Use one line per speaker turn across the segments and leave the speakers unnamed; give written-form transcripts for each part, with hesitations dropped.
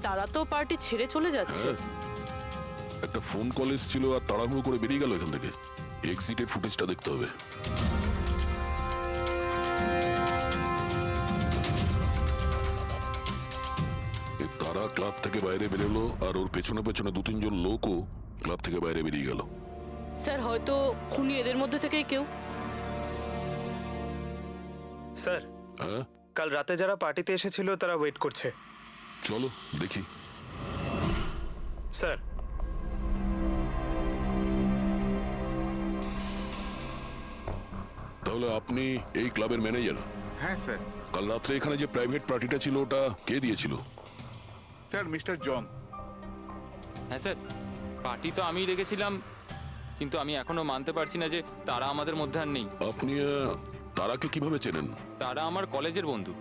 তারা তো পার্টি ছেড়ে চলে যাচ্ছে।
হ্যাঁ, একটা ফোন কল এসেছিল আর তাড়াহুড়ো করে বেরিয়ে গেল এখান থেকে। এক্সিটের ফুটেজটা দেখতে হবে। তারা ক্লাব থেকে বাইরে বেরোলো আর ওর পেছনে পেছনে 2-3 জন লোকও ক্লাব থেকে বাইরে বেরিয়ে গেল।
স্যার হয়তো খুনি এদের মধ্যে থেকেই কেউ।
স্যার,
হ্যাঁ,
কাল রাতে যারা পার্টিতে এসেছিল তারা ওয়েট করছে।
চলো দেখি।
স্যার,
তাহলে আপনি এই ক্লাবের ম্যানেজার?
হ্যাঁ স্যার।
কাল রাত্রে এখানে যে প্রাইভেট পার্টিটা ছিল ওটা কে দিয়েছিল?
Sir mister John.
হ্যাঁ স্যার, পার্টি তো আমিই রেখেছিলাম, কিন্তু আমি এখনো মানতে পারছি না যে তারা আমাদের মধ্যে আর নেই।
আপনি তারাকে কিভাবে চেনেন?
তারা আমার কলেজের বন্ধু।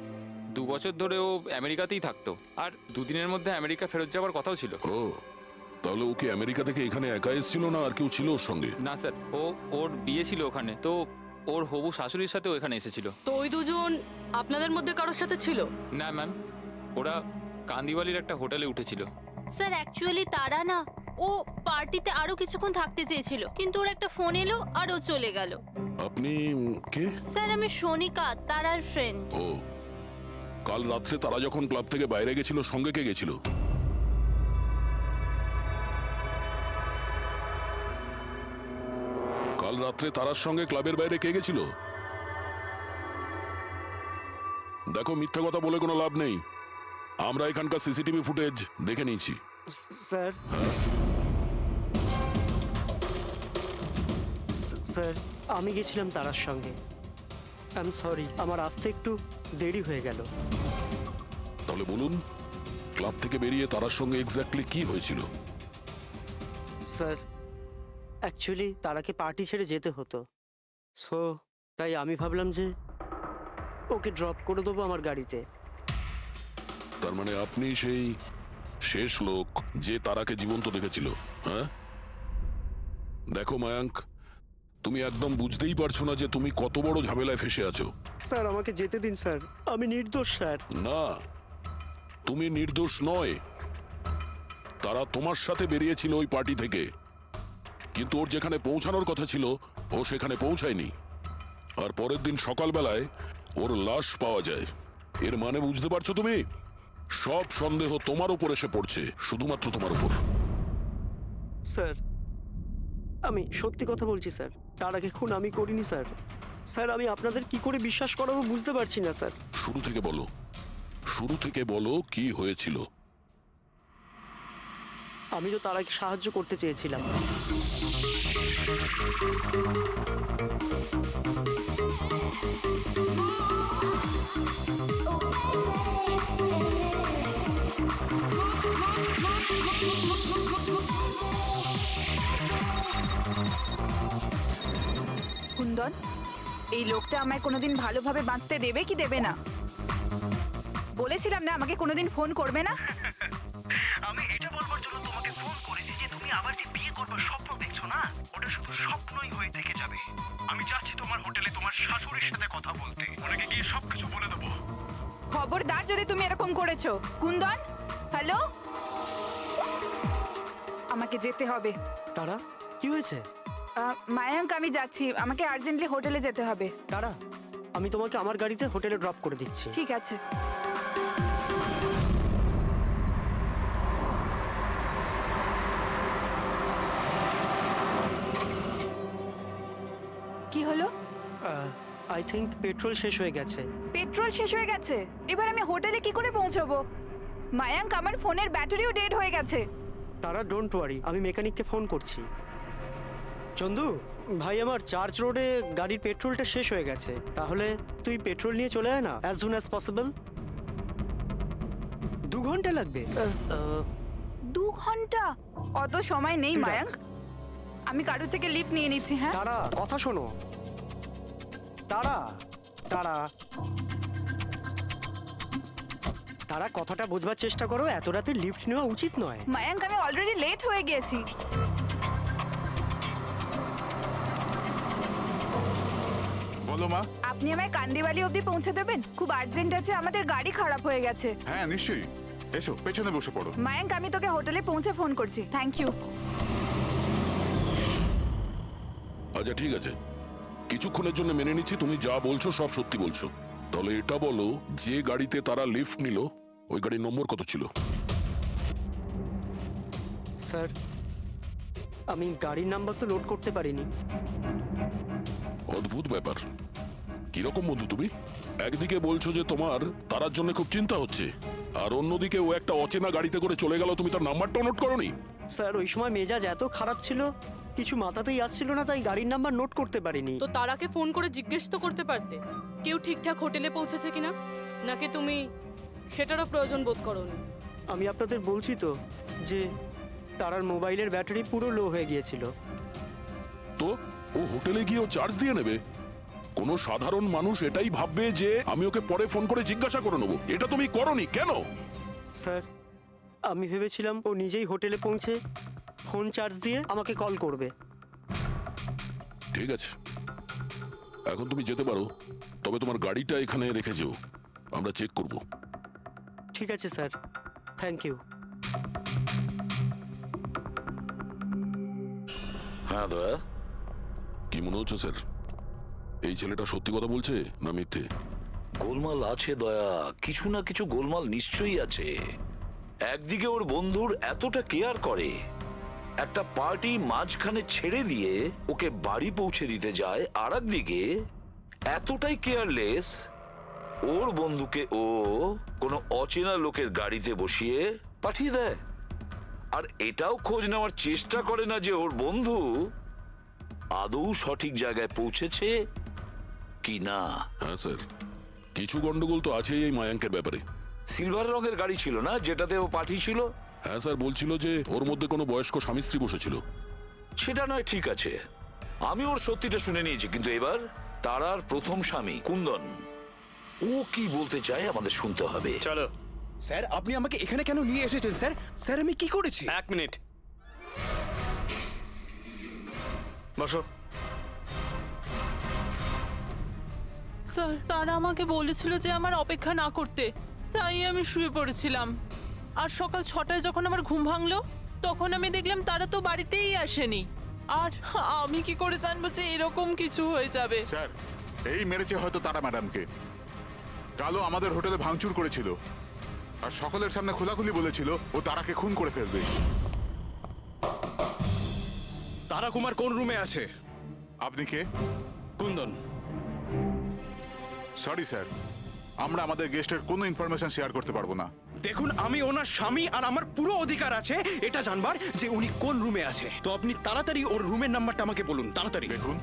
2 বছর ধরে ও আমেরিকাতেই থাকতো, আর 2 দিনের মধ্যে আমেরিকা ফেরত যাওয়ার কথাও ছিল।
ও, তাহলে ওকে আমেরিকা থেকে এখানে একা এসেছিল না আর কেউ ছিল ওর সঙ্গে?
না স্যার, ওর বিয়ে ছিল ওখানে, তো ওর হবু শাশুড়ির সাথেও এখানে এসেছিল।
তো ওই দুজন আপনাদের মধ্যে কারোর সাথে ছিল?
না ম্যাম, ওরা কান্দিওয়ালির একটা হোটেলে উঠেছিল।
স্যার অ্যাকচুয়ালি তারা না, ও পার্টিতে আরো কিছুক্ষণ থাকতে চেয়েছিল, কিন্তু ওর একটা ফোন এলো আর ও চলে গেল।
আপনি কে?
স্যার আমি সোনিকা, তারার ফ্রেন্ড।
ও, কাল রাত্রে তারা যখন ক্লাব থেকে বাইরে গেছিল সঙ্গে কে গেছিল? কাল রাত্রে তারার সঙ্গে ক্লাবের বাইরে কে গেছিল? দেখো, মিথ্যা কথা বলে কোনো লাভ নেই। আমরা এখানকার সিসিটিভি ফুটেজ দেখে নিয়েছি।
স্যার, স্যার আমি গেছিলাম তারার সঙ্গে। আই এম সরি, আমার আসতে একটু দেরি হয়ে গেল।
তাহলে বলুন, ক্লাব থেকে বেরিয়ে তারার সঙ্গে এক্স্যাক্টলি কি হয়েছিল?
স্যার অ্যাকচুয়ালি তারাকে পার্টি ছেড়ে যেতে হতো, সো তাই আমি ভাবলাম যে ওকে ড্রপ করে দেবো আমার গাড়িতে।
তার মানে আপনি সেই শেষ লোক যে তারাকে জীবন্ত দেখেছিল? হ্যাঁ, দেখো মায়াঙ্ক, তুমি একদম বুঝতেই পারছো না যে তুমি কত বড় ঝামেলায় ফেসে আছো।
স্যার আমাকে যেতে দিন স্যার, আমি নির্দোষ স্যার।
না, তুমি নির্দোষ নয়। তারা তোমার সাথে বেরিয়েছিল ওই পার্টি থেকে, কিন্তু ওর যেখানে পৌঁছানোর কথা ছিল ও সেখানে পৌঁছায়নি। আর পরের দিন সকালবেলায় ওর লাশ পাওয়া যায়। এর মানে বুঝতে পারছো তুমি? সব সন্দেহ তোমার উপর এসে পড়ছে, শুধুমাত্র তোমার উপর।
স্যার আমি সত্যি কথা বলছি স্যার, তার আগে খুন আমি করিনি স্যার। স্যার আমি আপনাদের কি করে বিশ্বাস করাবো বুঝতে পারছি না স্যার।
শুরু থেকে বলো, শুরু থেকে বলো কি হয়েছিল।
আমি তো তারাকে সাহায্য করতে চেয়েছিলাম।
কুন্দন, এই লোকটা আমায় কোনোদিন ভালোভাবে বাঁচতে দেবে কি দেবে না? বলেছিলাম না আমাকে কোনোদিন ফোন করবে না।
আমি এটা বলবার জন্য তোমাকে ফোন করেছি যে তুমি আবার যে বিয়ে করবার স্বপ্ন দেখছো না, ওটা শুধু স্বপ্নই হয়ে থেকে যাবে। আমি যাচ্ছি তোমার হোটেলে তোমার শাশুড়ির সাথে কথা বলতে, ওনাকে গিয়ে সবকিছু বলে দেবো।
খবরদার যদি তুমি এরকম করেছো। কুন্দন, হ্যালো, আমাকে যেতে হবে।
তারা কি হয়েছে?
মায়াঙ্ক, আমি যাচ্ছি, আমাকে আর্জেন্টলি হোটেলে যেতে হবে।
তারা, আমি তোমাকে আমার গাড়িতে হোটেলে ড্রপ করে দিচ্ছি।
ঠিক আছে। কি হলো?
আই থিঙ্ক পেট্রোল শেষ হয়ে গেছে।
পেট্রোল শেষ হয়ে গেছে? এবার আমি হোটেলে কি করে পৌঁছবো? মায়াঙ্ক, আমার ফোনের ব্যাটারিও ডেড হয়ে গেছে।
তারা ডোন্ট ওয়ারি, আমি মেকানিককে ফোন করছি। চন্দু ভাই, আমার চার্চ রোডে গাড়ির পেট্রোলটা শেষ হয়ে গেছে, তাহলে তুই পেট্রোল নিয়ে চলে আয় না অ্যাজ সুন অ্যাজ পসিবল। 2 ঘন্টা লাগবে।
2 ঘন্টা? অত সময় নেই মায়াঙ্ক, আমি কারোর থেকে লিফট নিয়ে নিচ্ছি। হ্যাঁ
তারা, কথা শোনো। তারা তারা তারা কথাটা বোঝবার চেষ্টা করো, এত রাতে লিফট নেওয়া উচিত নয়।
মায়াঙ্ক, আমি অলরেডি লেট হয়ে গেছি।
বলো মা।
আপনি আমায় কান্দিওয়ালি অবধি পৌঁছে দেবেন? খুব আর্জেন্ট আছে, আমাদের গাড়ি খারাপ হয়ে গেছে।
হ্যাঁ নিশ্চয়ই, এসো পেছনে বসে পড়ো।
মায়াঙ্ক, আমি তোকে হোটেলে পৌঁছে ফোন করছি। Thank you.
আচ্ছা ঠিক আছে, কিছুক্ষণের জন্য মেনে নিচ্ছি তুমি যা বলছো সব সত্যি বলছো। তাহলে এটা বলো, যে গাড়িতে তারা লিফট নিল ওই গাড়ির নম্বর কত ছিল?
স্যার, আমি গাড়ির নাম্বার তো লোড করতে পারিনি।
অদ্ভুত ব্যাপার। কিরকম বন্ধু তুমি? একদিকে বলছো যে তোমার তারার জন্য খুব চিন্তা হচ্ছে, আর অন্যদিকে ও একটা অচেনা গাড়িতে করে চলে গেল, তুমি তার নাম্বারটা নোট করোনি?
স্যার, ওই সময় মেজাজ এত খারাপ ছিল, কিছু মাথাতেই আসছিল না, তাই গাড়ির নাম্বার নোট করতে পারিনি।
তো তারাকে ফোন করে জিজ্ঞেস তো করতে পারতে কেউ ঠিকঠাক হোটেলে পৌঁছেছে কিনা, নাকি তুমি সেটারও প্রয়োজন বোধ করোনি?
আমি আপনাদের বলছি তো যে তারার মোবাইলের ব্যাটারি পুরো লো হয়ে গিয়েছিল।
তো ও হোটেলে গিয়ে ও চার্জ দিয়ে নেবে? কোনো সাধারণ মানুষ এটাই ভাববে যে আমি ওকে পরে ফোন করে জিজ্ঞাসা করে নেবো। এটা তুমি করোনি কেন?
স্যার, আমি ভেবেছিলাম ও নিজেই হোটেলে পৌঁছে ফোন চার্জ দিয়ে আমাকে কল করবে।
ঠিক আছে, এখন তুমি যেতে পারো, তবে তোমার গাড়িটা এখানে রেখে যেও, আমরা চেক করব।
ঠিক আছে স্যার, থ্যাংক ইউ।
হ্যাঁ দয়া,
কি মনে হচ্ছে স্যার, এই ছেলেটা সত্যি কথা বলছে না মিথ্যে?
গোলমাল আছে দয়া, কিছু না কিছু গোলমাল নিশ্চয়ই আছে। একদিকে ওর বন্ধুর এতটা কেয়ার করে, একটা পার্টি মাঝখানে ছেড়ে দিয়ে ওকে বাড়ি পৌঁছে দিতে যায়, আর একদিকে এতটাই কেয়ারলেস ওর বন্ধুকে ও কোনো অচেনা লোকের গাড়িতে বসিয়ে পাঠিয়ে দেয়। আর এটাও খোঁজ নেওয়ার চেষ্টা করে না যে ওর বন্ধু আদৌ সঠিক জায়গায় পৌঁছেছে কি না।
হ্যাঁ স্যার, কিছু গন্ডগোল তো আছেই এই মায়াঙ্কের ব্যাপারে।
সিলভার রঙের গাড়ি ছিল না যেটাতে ও পাঠিয়েছিল?
হ্যাঁ স্যার, বলছিল যে ওর মধ্যে কোনো বয়স্ক স্বামী স্ত্রী বসেছিল।
সেটা নয়, ঠিক আছে, আমি ওর সত্যিটা শুনে নিয়েছি, কিন্তু এবার তারার প্রথম স্বামী কুন্দন, ও কি বলতে চায় আমাদের শুনতে হবে।
চলো।
স্যার, আপনি আমাকে এখানে কেন নিয়ে এসেছেন স্যার? স্যার, আমি কি করেছি?
1 মিনিট বসো।
স্যার, তারা আমাকে বলেছিল যে আমার অপেক্ষা না করতে, তাই আমি শুয়ে পড়েছিলাম। আর সকাল 6টায় যখন আমার ঘুম ভাঙলো, তখন আমি দেখলাম তারা তো বাড়িতেই আসেনি। আর আমি কি করে জানবো যে এরকম কিছু হয়ে যাবে?
স্যার, এই মেরেছে হয়তো তারা ম্যাডামকে। কালো আমাদের হোটেলে ভাঙচুর করেছিল, আর সকলের সামনে খোলাখুলি বলেছিল ও তারাকে খুন করে ফেলবে।
তারা কুমার কোন রুমে আছে?
আপনি কে?
কুন্দন।
সরি স্যার, আমরা আমাদের গেস্টের কোনো ইনফরমেশন শেয়ার করতে পারবো না।
দেখুন, আমি ওনার স্বামী, আর আমার পুরো অধিকার আছে এটা জানবার যে উনি কোন রুমে আছে। তো আপনি তাড়াতাড়ি ওর রুমের নাম্বারটা আমাকে বলুন, তাড়াতাড়ি।
দেখুন,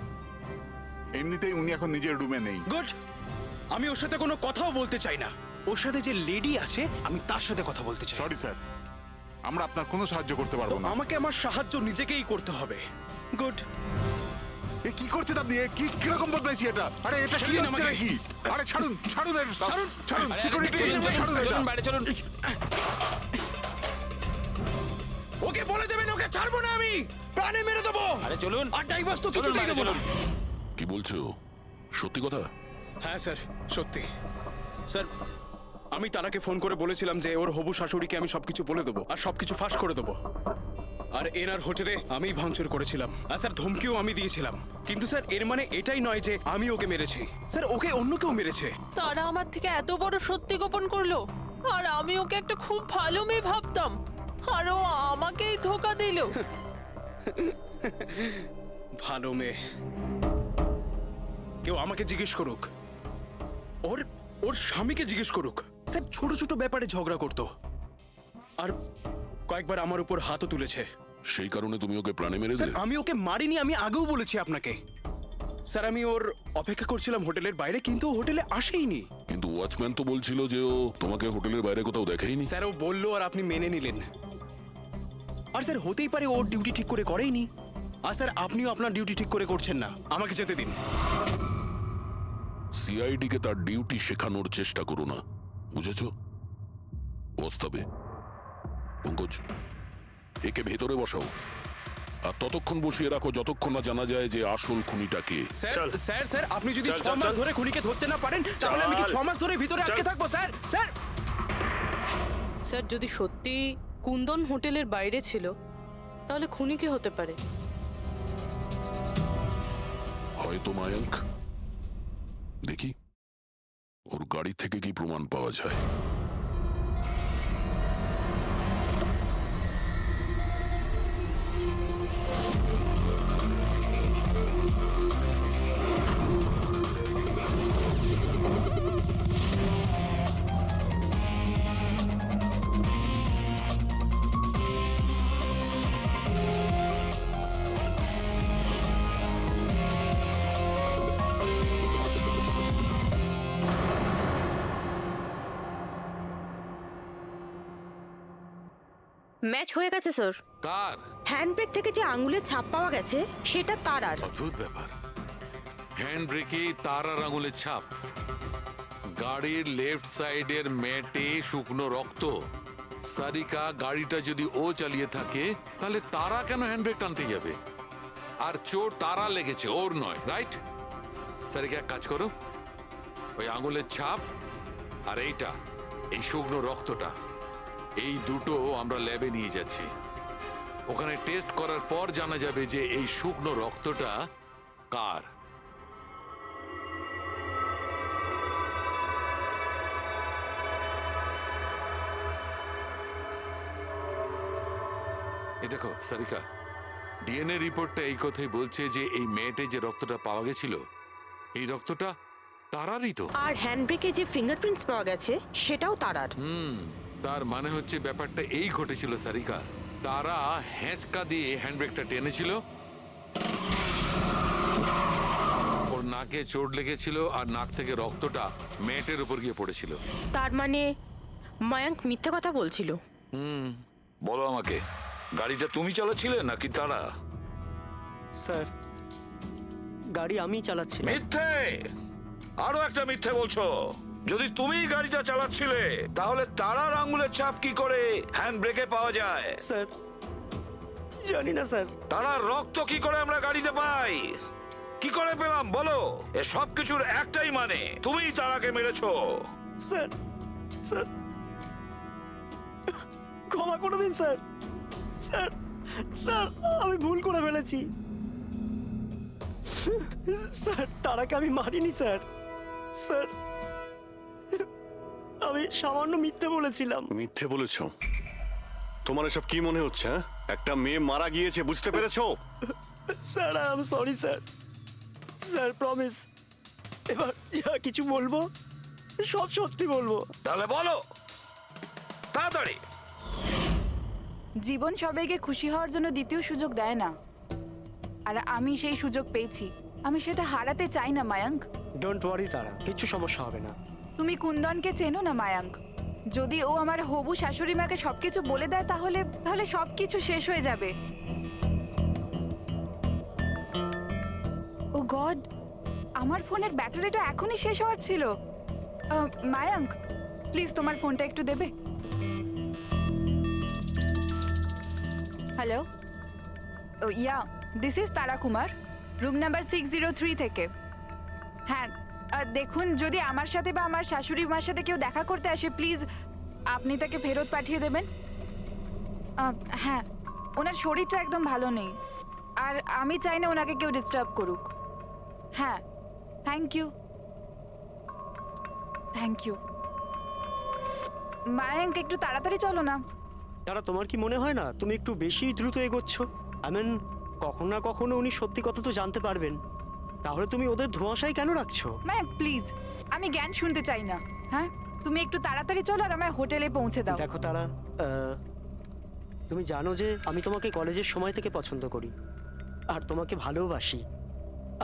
এমনিতেই উনি এখন নিজের রুমে নেই।
গুড, আমি ওর সাথে কোনো কথাও বলতে চাই না। ওর সাথে যে লেডি আছে আমি তার সাথে কথা বলতে চাই।
সরি স্যার, আমরা আপনার কোনো সাহায্য করতে পারবো না।
আমাকে আমার সাহায্য নিজেকেই করতে হবে। গুড।
এ কি করছেন আপনি? এ কি কিরকম বদমাইশি এটা? আরে এটা কি
ছেড়ে দিন
হচ্ছে
আমাকে।
নাকি? আরে ছাড়ুন, ছাড়ুন,
ছাড়ুন।
ছাড়ুন, সিকিউরিটি ছাড়ুন এটা।
চলুন বাইরে চলুন।
ওকে বলে দেবেন ওকে ছাড়বো না, আমি প্রাণে মেরে দেবো।
আরে চলুন।
আর ডাইভার্স তো
চলুন
কিছুতেই
বাইরে
দেবো না।
চলুন।
কি বলছো? সত্যি কথা?
হ্যাঁ স্যার, সত্যি। স্যার, আমি তারাকে ফোন করে বলেছিলাম যে ওর হবু শাশুড়িকে আমি সবকিছু বলে দেবো আর সবকিছু ফাঁস করে দেবো। আর এনার হোটেলে আমি ভাঙচুর করেছিলাম, আর স্যার ধমকিও আমি দিয়েছিলাম। কিন্তু স্যার, এর মানে এটাই নয় যে আমি ওকে মেরেছি। স্যার, ওকে অন্য কেউ মেরেছে।
তারা আমার থেকে এত বড় সত্যি গোপন করলো, আর আমি ওকে একটা খুব ভালো মেয়ে ভাবতাম, আর ও আমাকেই ধোকা দিল।
ভালো মেয়ে? কেউ আমাকে জিজ্ঞেস করুক, ওর ওর স্বামীকে জিজ্ঞেস করুক। স্যার, ছোট ছোট ব্যাপারে ঝগড়া করতো, আর কয়েকবার আমার উপর হাতও তুলেছে।
সেই কারণে তুমি ওকে প্রাণে মেরে
স্যার,
দিলে?
আমি ওকে মারিনি, আমি আগেও বলেছি আপনাকে। স্যার, আমি ওর অপেক্ষা করছিলাম হোটেলের বাইরে, কিন্তু ও হোটেলে আসেইনি।
কিন্তু ওয়াচম্যান তো বলছিল যে ও তোমাকে হোটেলের বাইরে কোথাও দেখেইনি।
স্যার, ও বললো আর আপনি মেনে নিলেন। আর স্যার, হতেই পারে ওর ডিউটি ঠিক করে করেইনি। আর স্যার, আপনিও আপনার ডিউটি ঠিক করে করছেন না। আমাকে যেতে দিন।
সিআইডি কে তার ডিউটি শেখানোর চেষ্টা করো না, বুঝেছো? ওস্তাবে পঙ্কজ, একে ভেতরে বসাও, আর ততক্ষণ বসিয়ে রাখো যতক্ষণ না জানা যায় যে আসল খুনিটা কে।
স্যার,
চল।
স্যার, স্যার, আপনি যদি
চল,
6
চল,
মাস
চল।
ধরে খুনিকে ধরতে না পারেন, তাহলে আমি কি
চল।
6 মাস ধরে ভিতরে আটকে
চল।
থাকবো? Sir, sir.
স্যার যদি সত্যি কুন্দন হোটেলের বাইরে ছিল তাহলে খুনি কে হতে পারে?
হয়তো মায়াঙ্ক। দেখি ওর গাড়ি থেকে কি প্রমাণ পাওয়া যায়।
ম্যাচ হয়ে গেছে স্যার।
কার?
হ্যান্ডব্রেক থেকে যে আঙুলের ছাপ পাওয়া গেছে সেটা তারার।
অদ্ভুত ব্যাপার, হ্যান্ড ব্রেকে তারার আঙুলের ছাপ, গাড়ির লেফট সাইডের ম্যাটে শুকনো রক্ত। সারিকা গাড়িটা যদি ও চালিয়ে থাকে তাহলে তারা কেন হ্যান্ডব্রেক টানতে যাবে? আর চোট তারা লেগেছে, ওর নয়, রাইট? সারিকা এক কাজ করো, ওই আঙুলের ছাপ আর এইটা, এই শুকনো রক্তটা, এই দুটো আমরা ল্যাবে নিয়ে যাচ্ছি। ওখানে টেস্ট করার পর জানা যাবে যে এই শুকনো রক্তটা কার। এই দেখো সারিকা, ডিএনএ রিপোর্টটা এই কথাই বলছে যে এই মেয়েটে যে রক্তটা পাওয়া গেছিল এই রক্তটা তারারই তো।
আর হ্যান্ডব্রেকে যে ফিঙ্গারপ্রিন্টস পাওয়া গেছে সেটাও তারার।
তার মানে হচ্ছে ব্যাপারটা এই ঘটেছিল সারিকা, তারা হ্যাঁচকা দিয়ে হ্যান্ডব্রেকটা টেনেছিল, ওর নাকে চোট লেগেছিল আর নাক থেকে রক্তটা ম্যাটের উপর গিয়ে পড়েছিল।
তার মানে মায়াঙ্ক মিথ্যে কথা বলছিল।
বলো আমাকে, গাড়িটা তুমি চালাচ্ছিলে নাকি তারা?
স্যার, গাড়ি আমি চালাচ্ছিলাম।
মিথ্যে, আরো একটা মিথ্যে বলছো। যদি তুমি গাড়িটা চালাচ্ছিলে তাহলে তারার আঙ্গুলের ছাপ কি করে হ্যান্ড ব্রেকে পাওয়া যায়?
স্যার, জানি না স্যার।
তারার রক্ত কি করে আমরা গাড়িতে পাই? কি করে পেলাম বলো? এ সব কিছুর একটাই মানে, তুমিই তারাকে মেরেছো।
স্যার, স্যার, ক্ষমা করে দিন স্যার। স্যার, স্যার, আমি ভুল করে ফেলেছি। স্যার, তারাকে আমি মারিনি স্যার। স্যার, আমি সামান্য মিথ্যে বলেছিলাম।
মিথ্যে বলেছো? তোমার এসব কি মনে হচ্ছে? একটা মেয়ে মারা গিয়েছে, বুঝতে পেরেছো?
Sir, I am sorry sir. Sir, promise, এবার যা কিছু বলবো সব সত্যি বলবো।
তাহলে বলো তাড়াতাড়ি।
জীবন সবাইকে খুশি হওয়ার জন্য দ্বিতীয় সুযোগ দেয় না, আর আমি সেই সুযোগ পেয়েছি। আমি সেটা হারাতে চাই না মায়াঙ্ক।
ডোন্ট ওয়ারি তারা, কিছু সমস্যা হবে না।
তুমি কুন্দনকে চেনো না মায়াঙ্ক? যদি ও আমার হবু শাশুড়ি মাকে সবকিছু বলে দেয় তাহলে তাহলে সবকিছু শেষ হয়ে যাবে। ও গড, আমার ফোনের ব্যাটারিটা এখনই শেষ হওয়ার ছিল। মায়াঙ্ক, প্লিজ তোমার ফোনটা একটু দেবে? Hello, oh yeah, this is Tara Kumar, room number 603 থেকে। হ্যাঁ, দেখুন, যদি আমার সাথে বা আমার শাশুড়ি মার সাথে কেউ দেখা করতে আসে প্লিজ আপনি তাকে ফেরত পাঠিয়ে দেবেন। হ্যাঁ, ওনার শরীরটা একদম ভালো নেই, আর আমি চাই না ওনাকে কেউ ডিস্টার্ব করুক। হ্যাঁ, thank you, thank you. Mayank, একটু তাড়াতাড়ি চলো না।
তারা, তোমার কি মনে হয় না তুমি একটু বেশি দ্রুত এগোচ্ছ? আই মিন, কখনো না কখনো উনি সত্যি কথা তো জানতে পারবেন, তাহলে তুমি ওদের ধোঁয়াশায় কেন রাখছো?
মায়াঙ্ক প্লিজ, আমি জ্ঞান শুনতে চাই না। হ্যাঁ, তুমি একটু তাড়াতাড়ি চলো আর আমায় হোটেলে পৌঁছে দাও।
দেখো তারা, তুমি জানো যে আমি তোমাকে কলেজের সময় থেকে পছন্দ করি আর তোমাকে ভালোবাসি।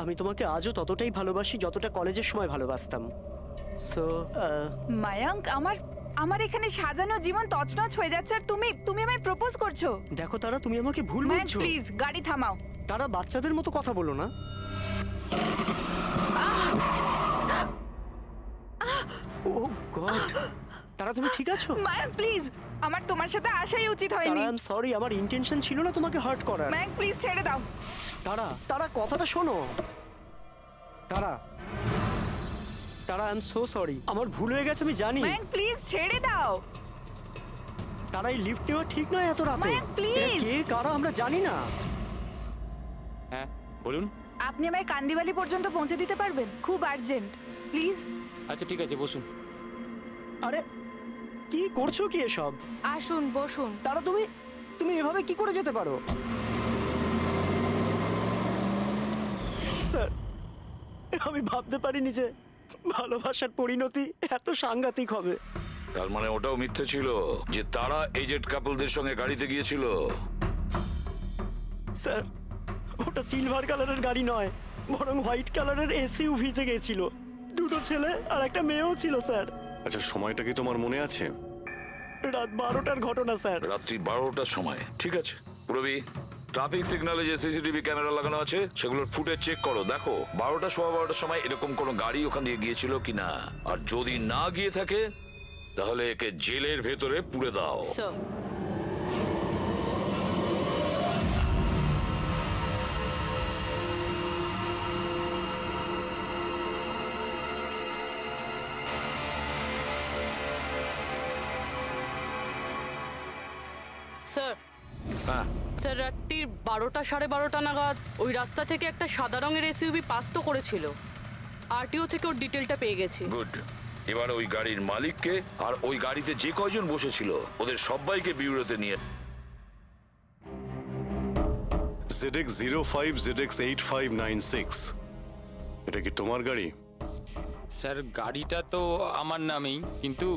আমি তোমাকে আজও ততটাই ভালোবাসি যতটা কলেজের সময় ভালোবাসতাম। সো
মায়াঙ্ক, আমার এখানে সাজানো জীবন তছনছ হয়ে যাচ্ছে আর তুমি আমায় প্রপোজ করছো।
দেখো তারা, তুমি আমাকে ভুল
মায়াঙ্ক
বুঝছো।
প্লিজ গাড়ি থামাও।
তারা, বাচ্চাদের মতো কথা বলো না। ও গড, তারা তুমি ঠিক আছো?
মায়াঙ্ক প্লিজ, আমার তোমার সাথে আসাই উচিত হয়নি।
তারা, আই এম সরি, আমার ইন্টেনশন ছিল না তোমাকে হার্ট করার।
মায়াঙ্ক প্লিজ ছেড়ে দাও।
তারা কথাটা শোনো। তারা, আই এম সো সরি, আমার ভুল হয়ে গেছে, আমি জানি।
মায়াঙ্ক প্লিজ ছেড়ে দাও।
তারা এই লিফট নেওয়া ঠিক নয় এত রাতে।
মায়াঙ্ক, please!
এরা কে কারা আমরা জানি না।
হ্যাঁ বলুন।
আপনি আমায় কান্দিবালি পর্যন্ত পৌঁছে দিতে পারবেন? খুব আর্জেন্ট, প্লিজ।
আচ্ছা ঠিক আছে, বসুন।
আরে কি করছো কি এসব?
আসুন বসুন।
তারা তুমি তুমি এভাবে কি করে যেতে পারো? স্যার, আমি ভাবতে পারিনি যে ভালোবাসার পরিণতি এত সাংঘাতিক হবে।
তার মানে ওটাও মিথ্যে ছিল যে তারা এজেড কাপলদের সঙ্গে গাড়িতে গিয়েছিল?
স্যার, ওটা সিলভার কালারের গাড়ি নয়, বরং হোয়াইট কালারের এসইউভিতে গেছিল। দুটো ছেলে আর একটা মেয়েও ছিল স্যার।
আচ্ছা, সময়টা কি তোমার মনে আছে?
রাত 12টার ঘটনা স্যার।
রাত্রি 12টার সময়। ঠিক আছে রবি, ট্রাফিক সিগন্যালে যে সিসিটিভি ক্যামেরা লাগানো আছে সেগুলোর ফুটেজ চেক করো। দেখো 12টা সোয়া 12টার সময় এরকম কোনো গাড়ি ওখান দিয়ে গিয়েছিল কিনা। আর যদি না গিয়ে থাকে তাহলে একে জেলের ভেতরে পুরে দাও।
স্যার, স্যার
হ্যাঁ,
স্যার রাত্রির 12টা সাড়ে 12টা নাগাদ ওই রাস্তা থেকে একটা সাদা রঙের এসইউভি পাস তো করেছিল। আরটিও থেকে ওর ডিটেলটা পেয়ে গেছি।
গুড। এবার ওই গাড়ির মালিককে আর ওই গাড়িতে যে কয়জন বসেছিল ওদের সবাইকে বিউরোতে নিয়ে।
ZX05 ZX8596, এটা কি তোমার গাড়ি?
স্যার গাড়িটা তো আমার নামেই, কিন্তু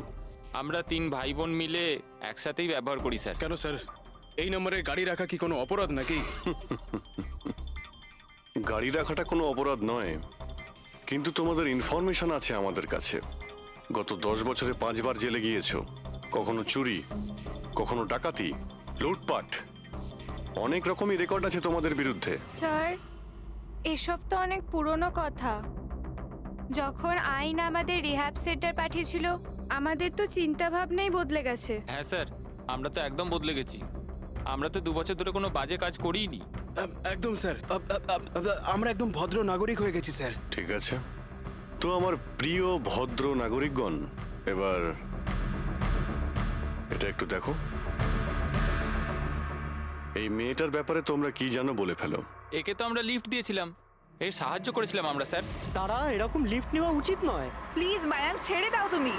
আমরা 3 ভাই বোন মিলে একসাথেই ব্যবহার করি স্যার।
কেন স্যার, এই নম্বরে গাড়ি রাখা কি কোনো অপরাধ নাকি?
গাড়ি রাখাটা কোনো অপরাধ নয়, কিন্তু তোমাদের ইনফরমেশন আছে আমাদের কাছে। গত 10 বছরে 5 বার জেলে গিয়েছো। কখনো চুরি, কখনো ডাকাতি, লুটপাট, অনেক রকমই রেকর্ড আছে তোমাদের বিরুদ্ধে।
স্যার, এসব তো অনেক পুরনো কথা। যখন আইন আমাদের রিহ্যাব সেন্টার পাঠিয়েছিল, আমাদের তো চিন্তা ভাবনাই বদলে গেছে।
হ্যাঁ স্যার, আমরা তো একদম বদলে গেছি। আমরা তো 2 বছর ধরে কোনো বাজে কাজ করিনি।
একদম স্যার, আমরা একদম ভদ্র নাগরিক হয়ে গেছি স্যার।
ঠিক আছে, তো আমার প্রিয় ভদ্র নাগরিকগণ, এবার এটা একটু দেখো। এই মেয়েটার ব্যাপারে তোমরা কি জানো বলে ফেলো।
একে তো আমরা লিফট দিয়েছিলাম, এর সাহায্য করেছিলাম আমরা স্যার।
তারা এরকম লিফট নেওয়া উচিত নয়।
প্লিজ মায়াঙ্ক, ছেড়ে দাও তুমি।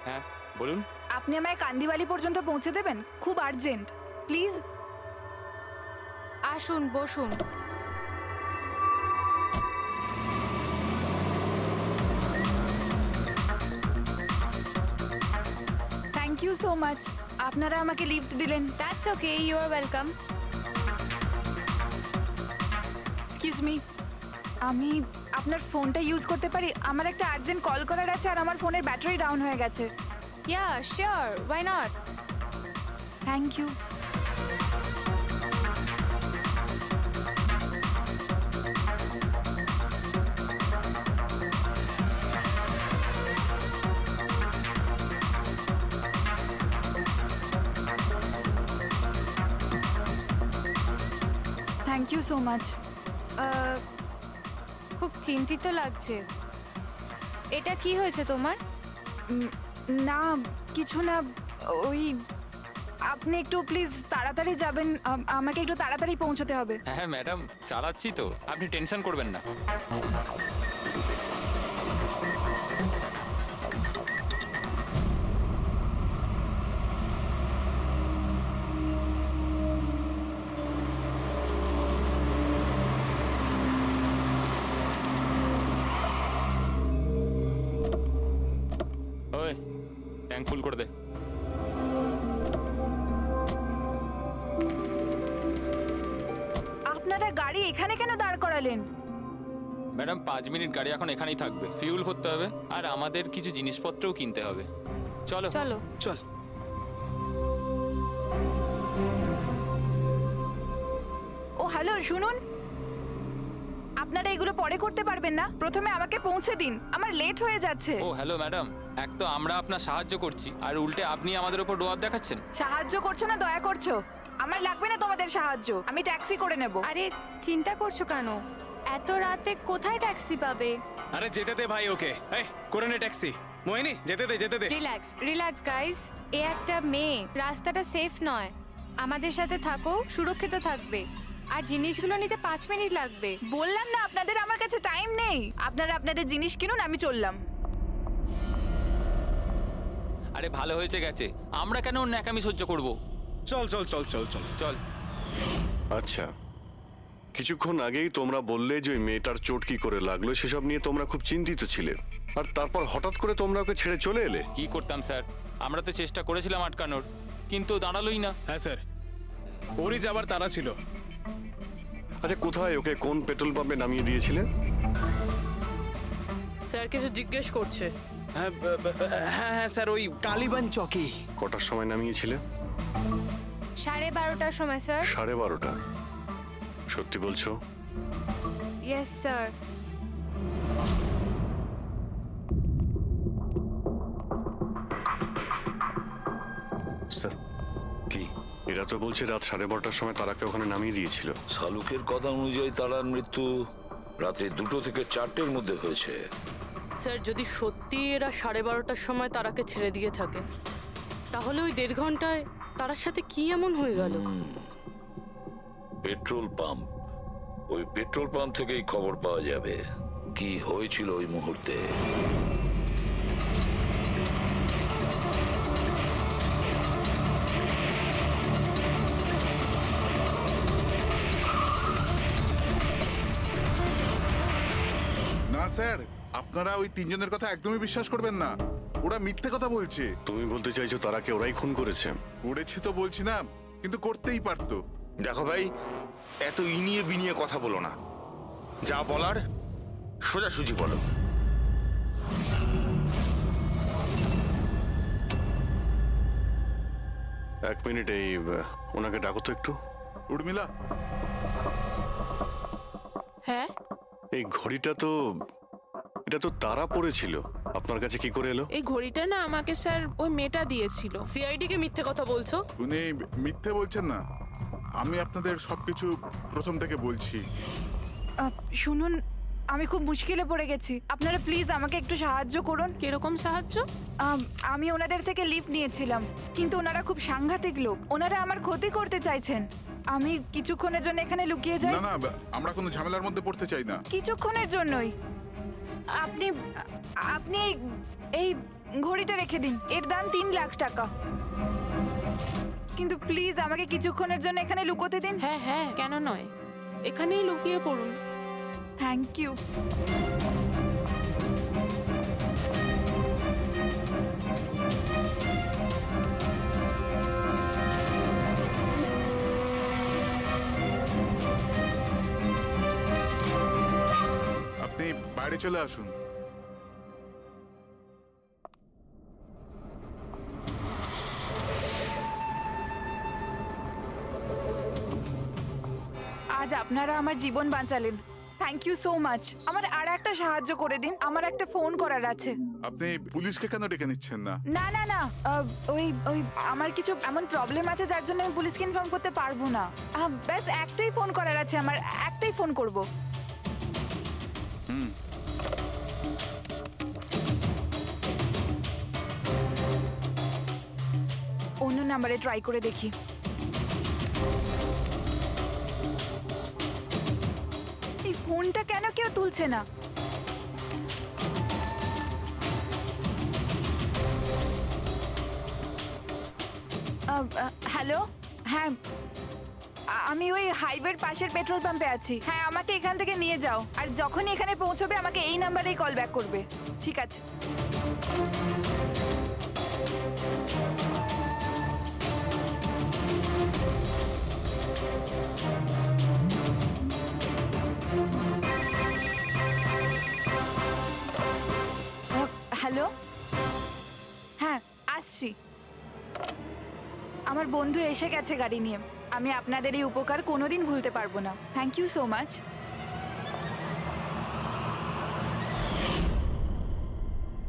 হ্যাঁ বলুন।
আপনি আমায় কান্দিবালি পর্যন্ত পৌঁছে দেবেন? খুব আর্জেন্ট, প্লিজ।
আসুন বসুন।
থ্যাংক ইউ সো মাচ, আপনারা আমাকে লিফট দিলেন।
That's okay, you are welcome.
Excuse me, আমি আপনার ফোনটা ইউজ করতে পারি? আমার একটা আর্জেন্ট কল করার আছে আর আমার ফোনের ব্যাটারি ডাউন হয়ে গেছে।
Yeah sure, why not.
Thank you. Thank you so much.
খুব চিন্তিত লাগছে। এটা কি হয়েছে তোমার?
না কিছু না, ওই আপনি একটু প্লিজ তাড়াতাড়ি যাবেন, আমাকে একটু তাড়াতাড়ি পৌঁছতে হবে।
হ্যাঁ ম্যাডাম, চালাচ্ছি তো, আপনি টেনশন করবেন না। ওই ট্যাঙ্ক ফুল করে দে।
আপনারা গাড়ি এখানে কেন দাঁড় করালেন?
ম্যাডাম 5 মিনিট গাড়ি এখন এখানেই থাকবে, ফিউল করতে হবে আর আমাদের কিছু জিনিসপত্রও কিনতে হবে। চলো
চলো।
চল।
ও হ্যালো, শুনুন, আপনারা এগুলো পরে করতে পারবেন না? প্রথমে আমাকে পৌঁছে দিন, আমার লেট হয়ে যাচ্ছে।
ও হ্যালো ম্যাডাম, এক তো আমরা আপনার সাহায্য করছি আর উল্টে আপনি আমাদের উপর ডোয়াব দেখাচ্ছেন।
সাহায্য করছো না দয়া করছো? আমার লাগবে না তোমাদের সাহায্য, আমি ট্যাক্সি করে নেব।
আরে চিন্তা করছো কেন? এত রাতে কোথায় ট্যাক্সি পাবে?
আরে যেতে দে ভাই ওকে, এই করে নে ট্যাক্সি। মোহিনী যেতে দে যেতে দে।
রিল্যাক্স রিল্যাক্স গাইস, এ একটা মেয়ে, রাস্তাটা সেফ নয়। আমাদের সাথে থাকো, সুরক্ষিত থাকবে। আর জিনিসগুলো নিতে 5 মিনিট লাগবে।
বললাম না আপনাদের আমার কাছে টাইম নেই। আপনারা আপনাদের জিনিস কিনুন, আমি চললাম।
আরে ভালো হয়েছে গেছে, আমরা কেন ওর ন্যাকামি সহ্য করব?
চল চল চল চল চল।
চল।
আচ্ছা, কিছুক্ষণ আগেই তোমরা বললে যে ওই মেয়েটার চোট কি করে লাগলো সেসব নিয়ে তোমরা খুব চিন্তিত ছিলে, আর তারপর হঠাৎ করে তোমরা ওকে ছেড়ে চলে এলে।
কি করতাম স্যার, আমরা তো চেষ্টা করেছিলাম আটকানোর, কিন্তু দাঁড়ালোই না।
হ্যাঁ স্যার, ওরই যাবার তারা ছিল।
আচ্ছা, কোথায় ওকে কোন পেট্রোল পাম্পে নামিয়ে দিয়েছিলে?
স্যার কিছু জিজ্ঞেস করছে।
হ্যাঁ হ্যাঁ হ্যাঁ স্যার, ওই কালীবান চকে।
কটার সময় নামিয়েছিলে?
12:30টার সময় স্যার।
12:30। সত্যি বলছো?
Yes sir.
স্যার কি এরা তো বলছে রাত 12:30টার সময় তারাকে ওখানে নামিয়ে দিয়েছিল।
শালুকের কথা অনুযায়ী তারার মৃত্যু রাতে 2টো থেকে 4টের মধ্যে হয়েছে।
স্যার যদি সত্যি এরা 12:30টার সময় তারাকে ছেড়ে দিয়ে থাকে, তাহলে ওই 1.5 ঘন্টায় তারার সাথে কি এমন হয়ে গেল?
পেট্রোল পাম্প, ওই পেট্রোল পাম্প থেকেই খবর পাওয়া যাবে কি হয়েছিল ওই মুহূর্তে।
না স্যার, আপনারা ওই 3 জনের কথা একদমই বিশ্বাস করবেন না। ওরা মিথ্যে কথা বলছে।
তুমি বলতে চাইছো তারাকে ওরাই খুন করেছে?
করেছে তো বলছি না, কিন্তু করতেই পারতো।
দেখো ভাই, এত ইনিয়ে বিনিয়ে কথা বলো না, যা বলার সোজাসুজি বলো।
এক মিনিট, এই ওনাকে ডাকো তো একটু।
উর্মিলা,
হ্যাঁ,
এই ঘড়িটা তো, এটা তো তারা পড়েছিল, আপনার কাছে কি করে এলো?
এই ঘড়িটা না আমাকে স্যার ওই মেয়েটা দিয়েছিল।
সিআইডি কে মিথ্যে কথা বলছো?
উনি মিথ্যে বলছেন না। আমি আপনাদের সবকিছু প্রথম থেকে বলছি।
শুনুন, আমি খুব মুশকিলে পড়ে গেছি। আপনারা প্লিজ আমাকে একটু সাহায্য করুন।
কিরকম সাহায্য?
আমি ওনাদের থেকে লিফট নিয়েছিলাম, কিন্তু ওনারা খুব সাংঘাতিক লোক। ওনারা আমার ক্ষতি করতে চাইছেন। আমি কিছুক্ষণের জন্য এখানে লুকিয়ে যাই।
না না, আমরা কোনো ঝামেলার মধ্যে পড়তে চাই না।
কিছুক্ষণের জন্যই। আপনি আপনি এই ঘড়িটা রেখে দিন, এর দাম 3 লাখ টাকা। কিন্তু প্লিজ আমাকে কিছুক্ষণের জন্য এখানে লুকোতে দিন।
হ্যাঁ হ্যাঁ, কেন নয়, এখানেই লুকিয়ে পড়ুন।
Thank you.
আপনি বাইরে চলে আসুন।
আজ আপনারা আমার জীবন বাঁচালেন। Thank you so much. আমার আর একটা সাহায্য করে দিন, আমার একটা ফোন করার আছে।
আপনি পুলিশকে কেন ডেকে নিচ্ছেন না?
না না না, ওই ওই আমার কিছু এমন প্রবলেম আছে যার জন্য আমি পুলিশকে ইনফর্ম করতে পারবো না। ব্যাস একটাই ফোন করার আছে আমার, একটাই ফোন করব। অন্য নাম্বারে ট্রাই করে দেখি। এই ফোনটা কেন কেউ তুলছে না? হ্যালো, হ্যাঁ আমি ওই হাইওয়ের পাশের পেট্রোল পাম্পে আছি। হ্যাঁ, আমাকে এখান থেকে নিয়ে যাও, আর যখনই এখানে পৌঁছবে আমাকে এই নাম্বারেই কল ব্যাক করবে। ঠিক আছে। হ্যালো, হ্যাঁ আসছি। আমার বন্ধু এসে গেছে গাড়ি নিয়ে। আমি আপনাদের এই উপকার কোনোদিন ভুলতে পারবো না। Thank you so much.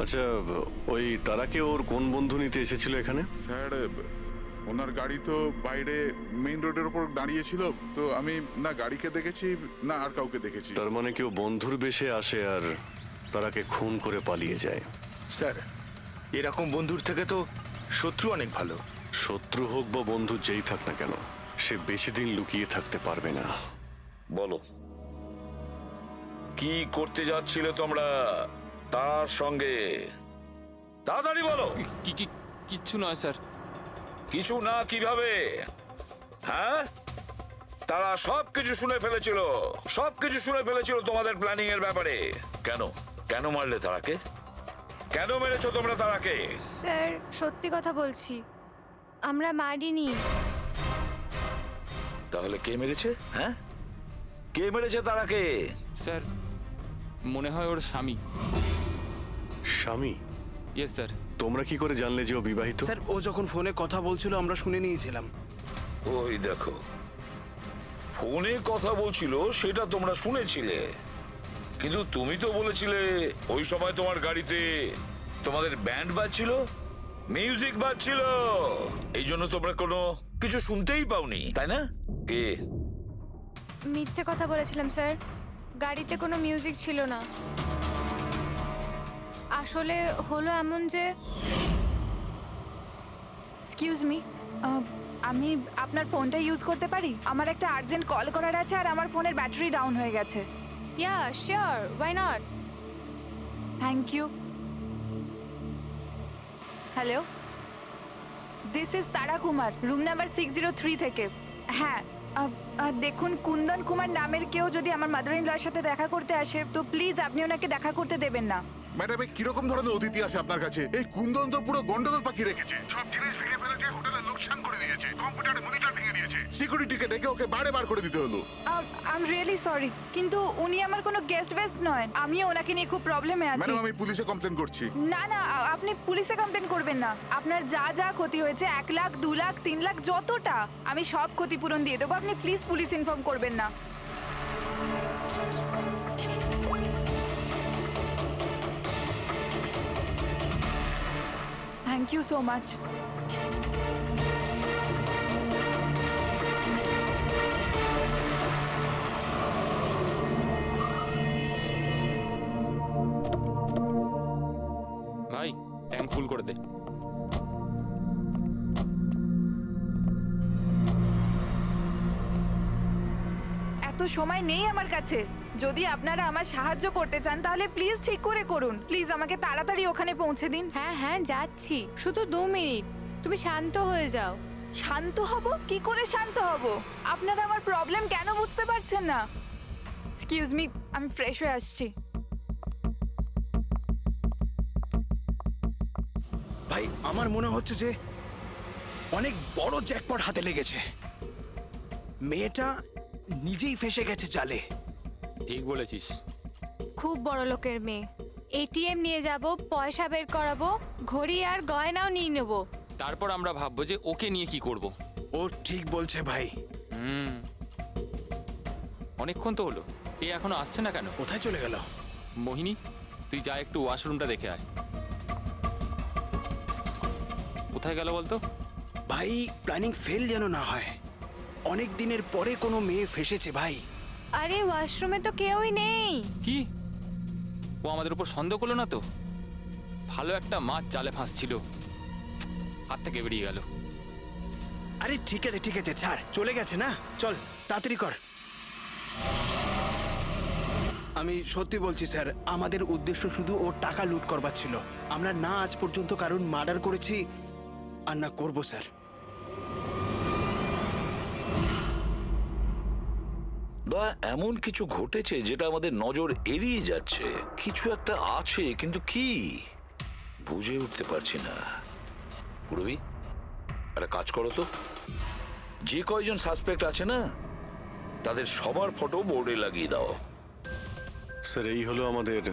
আচ্ছা, ওই তারাকে ওর কোন বন্ধু নিতে এসেছিল এখানে?
স্যার, ওনার গাড়ি তো বাইরে মেইন রোডের উপর দাঁড়িয়ে ছিল, তো আমি না গাড়িকে দেখেছি না আর কাউকে দেখেছি।
তার মানে কেউ বন্ধুর বেশে আসে আর তারাকে খুন করে পালিয়ে যায়।
স্যার,
এরকম বন্ধুর থেকে তো শত্রু অনেক ভালো।
শত্রু হোক বা বন্ধু যেই থাক না কেন, সে বেশি দিন লুকিয়ে থাকতে পারবে না।
বলো, কি করতে যাচ্ছিলে তোমরা তার সঙ্গে? তাড়াতাড়ি বলো।
কিচ্ছু নয় স্যার।
কিছু না কিভাবে? হ্যাঁ, তারা সবকিছু শুনে ফেলেছিল, সবকিছু শুনে ফেলেছিল তোমাদের প্ল্যানিং এর ব্যাপারে। কেন কেন মারলে তারাকে? কেন মেরেছো তোমরা তারাকে?
স্যার সত্যি কথা বলছি, আমরা মারিনি।
তাহলে কে মেরেছে? হ্যাঁ, কে মেরেছে তারাকে?
স্যার মনে হয় ওর স্বামী।
স্বামী?
Yes sir.
তোমরা কি করে জানলে যে ও বিবাহিত?
স্যার ও যখন ফোনে কথা বলছিল আমরা শুনে নিয়েছিলাম।
ওই দেখো, ফোনে কথা বলছিল সেটা তোমরা শুনেছিলে, কিন্তু তুমি তো বলেছিলে ওই সময় তোমার গাড়িতে তোমাদের ব্যান্ড বাজছিল, মিউজিক বাজছিল, এই জন্য তোমরা কোনো কিছু শুনতেই পাওনি, তাই না? কে?
মিথ্যে কথা বলেছিলাম স্যার, গাড়িতে কোনো মিউজিক ছিল না। আসলে হলো এমন যে
এক্সকিউজ মি, আমি আপনার ফোনটা ইউজ করতে পারি? আমার একটা আর্জেন্ট কল করার আছে আর আমার ফোনের ব্যাটারি ডাউন হয়ে গেছে।
Yeah sure, why not.
Thank you. Hello, this is Tara Kumar, room number 603 থেকে। হ্যাঁ, দেখুন কুন্দন কুমার নামের কেউ যদি আমার মাদার ইন লর সাথে দেখা করতে আসে তো প্লিজ আপনি ওনাকে দেখা করতে দেবেন না।
ম্যাডাম, এই কিরকম ধরনের অতিথি আসে আপনার কাছে? এই কুন্দন তো পুরো গন্ডগোল পাখি রেখেছে, সব জিনিস ভেঙে ফেলেছে, হোটেলে লোকসান করে দিয়েছে, কম্পিউটারের মনিটর ভেঙে দিয়েছে, সিকিউরিটিকে ডেকে ওকে বাইরে বার করে দিতে হলো।
আই এম রিয়েলি সরি, কিন্তু উনি আমার কোনো গেস্ট বেস্ট নয়। আমি ওনাকে নিয়ে খুব প্রবলেমে আছি।
ম্যাডাম, আমি পুলিশে কমপ্লেন করছি।
না না, আপনি পুলিশে কমপ্লেন করবেন না। আপনার যা যা ক্ষতি হয়েছে 1 লাখ 2 লাখ 3 লাখ যতটা, আমি সব ক্ষতিপূরণ দিয়ে দেবো। আপনি প্লিজ পুলিশ ইনফর্ম করবেন না। Thank you so much.
ভাই ট্যাঙ্ক ফুল করে দে।
এত সময় নেই আমার কাছে। যদি আপনারা আমার সাহায্য করতে চান তাহলে প্লিজ ঠিক করে করুন। প্লিজ আমাকে তাড়াতাড়ি ওখানে পৌঁছে দিন।
হ্যাঁ হ্যাঁ যাচ্ছি, শুধু 2 মিনিট, তুমি শান্ত হয়ে যাও।
শান্ত হব? কি করে শান্ত হব? আপনারা আমার প্রবলেম কেন বুঝতে পারছেন না? এক্সকিউজ মি, আমি ফ্রেশ হয়ে আসছি।
ভাই আমার মনে হচ্ছে যে অনেক বড় জ্যাকপট হাতে লেগেছে। মেয়েটা নিজেই ফেসে গেছে জালে।
ঠিক বলেছিস।
খুব বড় লোকের মেয়ে। এটিএম নিয়ে যাব, পয়সা বের করাবো, ঘড়ি আর গয়নাও নিয়ে নেব।
তারপর আমরা ভাববো যে ওকে নিয়ে কি করব।
ও ঠিক বলছে ভাই।
অনেকক্ষণ তো হলো, এ এখনো আসছে না কেন?
কোথায় চলে গেল?
মোহিনী, তুই যা একটু ওয়াশরুমটা দেখে আয়। কোথায় গেল বলতো?
ভাই প্ল্যানিং ফেল যেন না হয়। অনেক দিনের পরে কোনো মেয়ে ফেসেছে ভাই।
আরে ওয়াশরুমে তো কেউই নেই।
কি? ও আমাদের উপর সন্দেহ করলো না তো? ভালো একটা মাছ জালে ফাঁসছিল, হাত থেকে বেরিয়ে গেল।
আরে ঠিক আছে ছাড়, চলে গেছে না, চল তাড়াতাড়ি কর। আমি সত্যি বলছি স্যার, আমাদের উদ্দেশ্য শুধু ওর টাকা লুট করবার ছিল। আমরা না আজ পর্যন্ত কারণ মার্ডার করেছি আর না করবো স্যার।
এমন কিছু ঘটেছে যেটা আমাদের নজর এড়িয়ে যাচ্ছে। কিছু একটা আছে, কিন্তু কি বুঝে উঠতে পারছি না। পুরবি, একটা কাজ করো তো, যে কয়জন সাসপেক্ট আছে না তাদের সবার ফটো বোর্ডে লাগিয়ে দাও।
স্যার, এই হলো আমাদের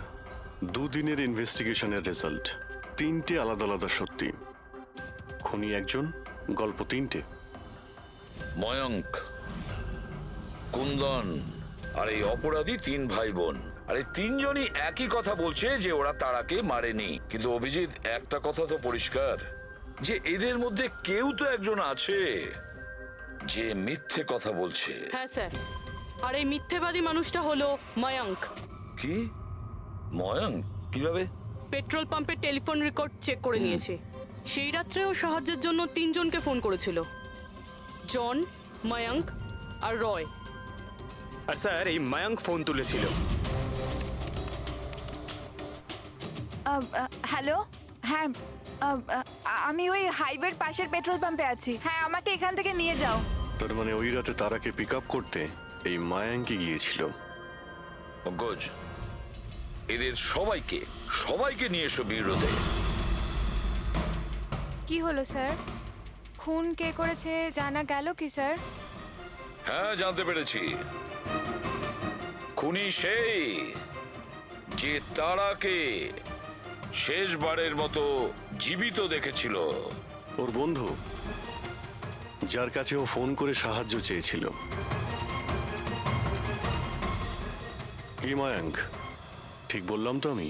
2 দিনের ইনভেস্টিগেশনের রেজাল্ট। 3টে আলাদা আলাদা সত্যি। খুনি একজন, গল্প 3টে।
ময়ঙ্ক, কুন্দন আর এই অপরাধী 3 ভাই বোন। আর এই 3 জনই একই কথা বলছে যে ওরা তারাকে মারেনি। কিন্তু অভিজিৎ, একটা কথা তো পরিষ্কার যে এদের মধ্যে কেউ তো একজন আছে যে মিথ্যে কথা বলছে।
হ্যাঁ স্যার, আর এই মিথ্যেবাদী মানুষটা হলো ময়ঙ্ক।
কি? ময়ঙ্ক? কিভাবে?
পেট্রোল পাম্পের টেলিফোন রেকর্ড চেক করে নিয়েছে। সেই রাত্রেও সাহায্যের জন্য 3 জনকে ফোন করেছিল, জন, ময়ঙ্ক আর রয়।
আর স্যার এই মায়াঙ্ক ফোন তুলেছিল।
হ্যালো, হ্যাঁ, আমি ওই হাইওয়ের পাশের পেট্রোল পাম্পে আছি। হ্যাঁ, আমাকে এখান থেকে নিয়ে যাও।
তার মানে ওই রাতে তারাকে পিক আপ করতে এই মায়াঙ্কি গিয়েছিল।
পঙ্কজ, এদের সবাইকে নিয়ে এসো বিরোধে।
কি হলো স্যার? খুন কে করেছে জানা গেল কি স্যার?
হ্যাঁ, জানতে পেরেছি। খুনি সেই যে তারাকে শেষবারের মতো জীবিত দেখেছিল।
ওর বন্ধু, যার কাছে ও ফোন করে সাহায্য চেয়েছিল। কি মায়াঙ্ক, ঠিক বললাম তো আমি?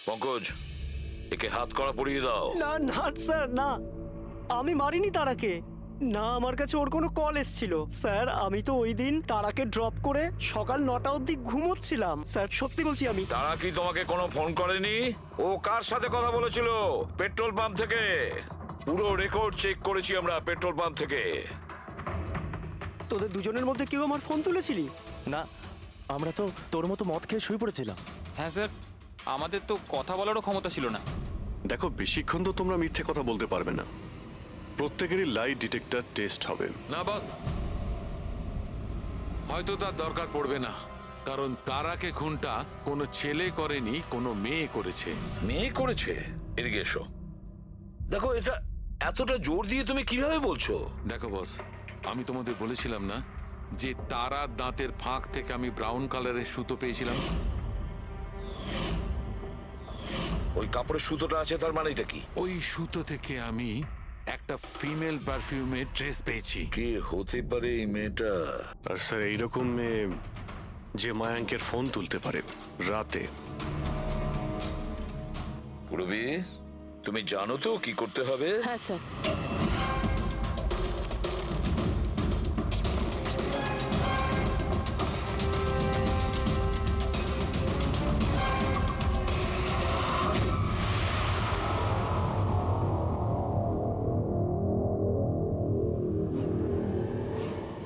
পঙ্কজ, একে হাত কড়া পরিয়ে দাও।
না না স্যার, না, আমি মারিনি তারাকে। না, আমার কাছে ওর কোনো কল এসেছিল। স্যার, আমি তো ওই দিন তারাকে ড্রপ করে সকাল 9টা অবধি ঘুমোচ্ছিলাম। স্যার, সত্যি বলছি আমি।
তারা কি তোমাকে কোনো ফোন করেনি? ও কার সাথে কথা বলেছিল? পেট্রোল পাম্প থেকে। পুরো রেকর্ড চেক করেছি আমরা পেট্রোল পাম্প থেকে।
তোদের দুজনের মধ্যে কেউ আমার ফোন তুলেছিলি?
না, আমরা তো তোর মতো মদ খেয়ে শুয়ে পড়েছিলাম।
হ্যাঁ স্যার, আমাদের তো কথা বলারও ক্ষমতা ছিল না।
দেখো, বেশিক্ষণ তো তোমরা মিথ্যে কথা বলতে পারবে না। প্রত্যেকেরই লাই ডিটেক্টর টেস্ট হবে।
না বস, হয়তো তার দরকার পড়বে না, কারণ তারাকে খুনটা কোনো ছেলে করেনি, কোনো মেয়ে করেছে।
মেয়ে করেছে? এদিকে এসো। দেখো, এটা এতটা জোর দিয়ে তুমি কিভাবে বলছো?
দেখো বস, আমি তোমাদের বলেছিলাম না যে তারার দাঁতের ফাঁক থেকে আমি ব্রাউন কালারের সুতো পেয়েছিলাম?
ওই কাপড়ের সুতোটা আছে, তার মানে এটা কি?
ওই সুতো থেকে আমি একটা ফিমেল পারফিউমের ড্রেস পেয়েছি।
কে হতে পারে এই মেয়েটা?
আর স্যার, এইরকম মেয়ে যে মায়াঙ্কের ফোন তুলতে পারে রাতে।
পুরবি, তুমি জানো তো কি করতে হবে?
হ্যাঁ স্যার।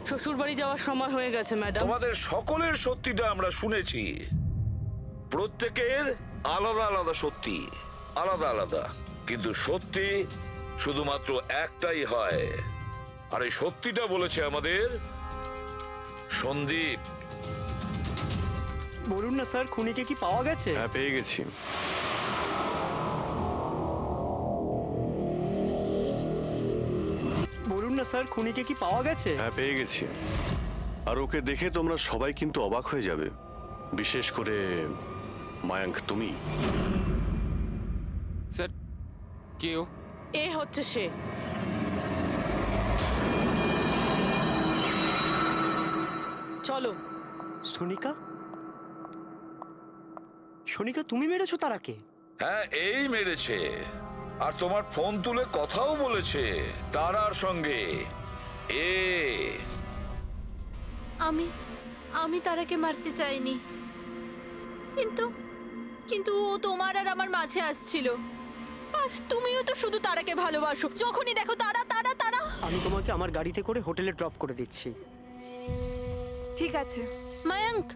শ্বশুরবাড়ি যাওয়ার সময় হয়ে গেছে ম্যাডাম।
তোমাদের সকলের সত্যিটা আমরা শুনেছি। প্রত্যেকের আলাদা আলাদা সত্যি, আলাদা আলাদা, কিন্তু সত্যি শুধুমাত্র একটাই হয়। আর এই সত্যিটা বলেছে আমাদের সন্দীপ।
বলুন না স্যার, খুনিকে কি পাওয়া গেছে?
হ্যাঁ, পেয়ে গেছি।
বলুন না স্যার, খুনিকে কি পাওয়া গেছে?
হ্যাঁ, পেয়ে গেছি। আর ওকে দেখে তোমরা সবাই কিন্তু অবাক হয়ে যাবে, বিশেষ করে মায়াঙ্ক তুমি।
স্যার, কেউ
এ হচ্ছে সে। চলো।
সোনিকা, সোনিকা, তুমি মেরেছো তারাকে?
হ্যাঁ, এই মেরেছে। আর তোমার ফোন তুলে কথাও বলেছে তারার সঙ্গে।
আমি তারাকে মারতে চাইনি, কিন্তু ও তোমার আর আমার মাঝে আসছিল। আর তুমিও তো শুধু তারাকে ভালোবাসো, যখনই দেখো তারা তারা তারা।
আমি তোমাকে আমার গাড়িতে করে হোটেলে ড্রপ করে দিচ্ছি।
ঠিক আছে।
মায়াঙ্ক,